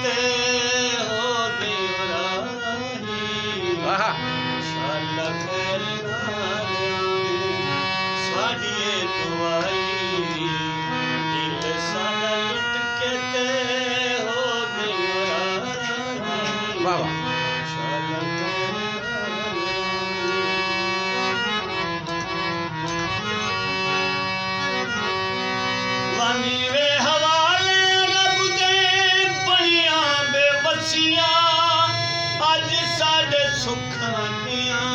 ते हो गई राही शाला खैर नाल स्वाडिए दुआई दिल साडा लुट के ते हो गई राही वाह शाला वानी वे हवाले रब दे बड़िया बेवसिया अज साडे सुखां दियां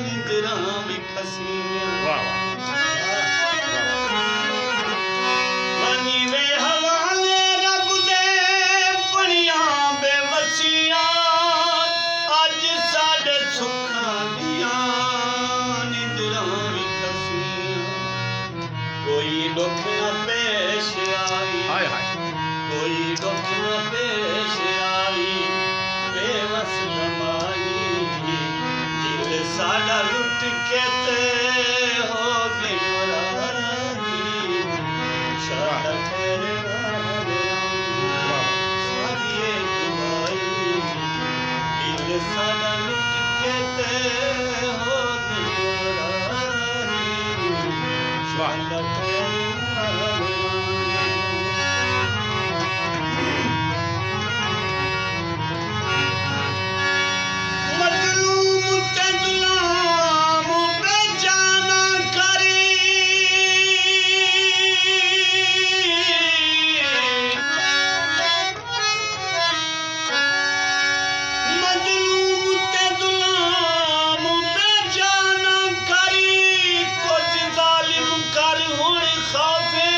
निंदरां भी खसियां वानी वे हवाले रब दे बड़िया बेवसिया अज साडे सुखां दियां निंदरां भी खसियां कोई दुख न पेश आई हाय हाय कोई दुख न पेश आई बेवस दमाई दिल साडा लुट के ते हो गई राही शाला खैर नाल स्वाडिए दुआई दिल साडा लुट के ते हो गई राही शाला खैर नाल मजलूम ते गुलाम बेजाना करी मजलूम ते गुलाम बेजाना करी कुछ जालिम कर हुण खाफे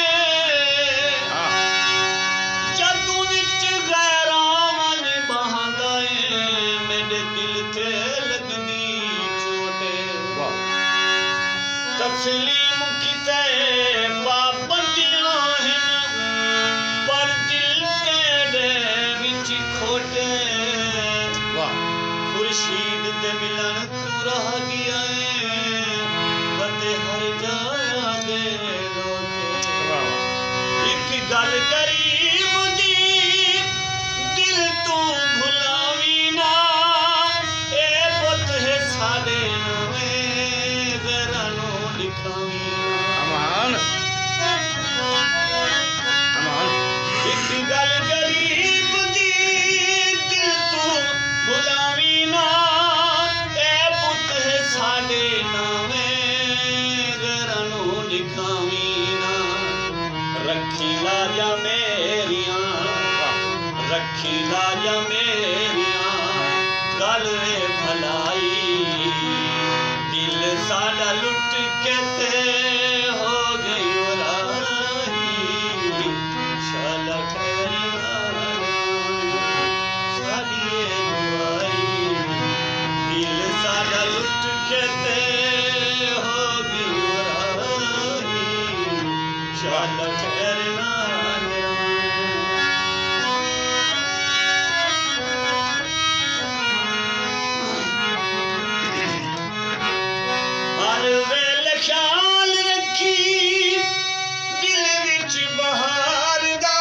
जदू विच गैरां वन बहांदा ए मेरे दिल ते लगदी चोटे तस्लीम किते पाबंदियां हिन पर दिल तेरे विच खोटे खुर्शीद दे मिलन तू रह गया है बंदे हर जाया दे लोटे एक गल गरीब दी दिल तू भुलावी ना ए पुत है साडे नवें गरानो लिखावी अमान अमान एक गल गरीब दी दिल तू भुलावी ना ए पुत है साडे नवें गरानो लिखावी ना रखी लाजा मेरियां रखी लाजा मेरियां गल वे भलाई दिल साडा लुट के ते हो गई राही शाला खैर नाल स्वाडिए दुआई दिल साडा लुट के ते हो गई राही शाला खैर नाल हर वेले ख्याल रखी दिल विच बहार दा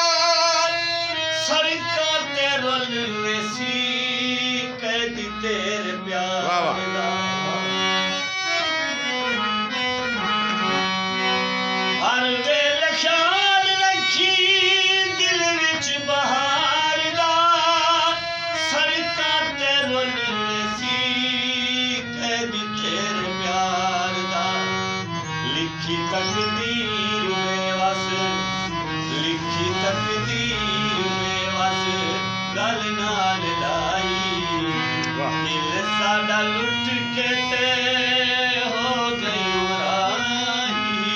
सड़कां ते रल वेसी कैदी तेरे प्यार वाह, वाह। दा हर वेले ख्याल रखी दिल विच बहार दा सड़कां ते रल वेसी कैदी तेरे प्यार दा लिखी तकदीर में वस लिखी तकदीर में वस गल नाल लाई दिल साडा लुट के ते हो गई राही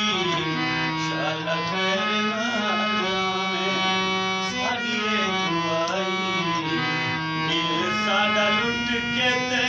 शाला खैर नाल आवे स्वाडिए दुआई दिल साडा लुट के ते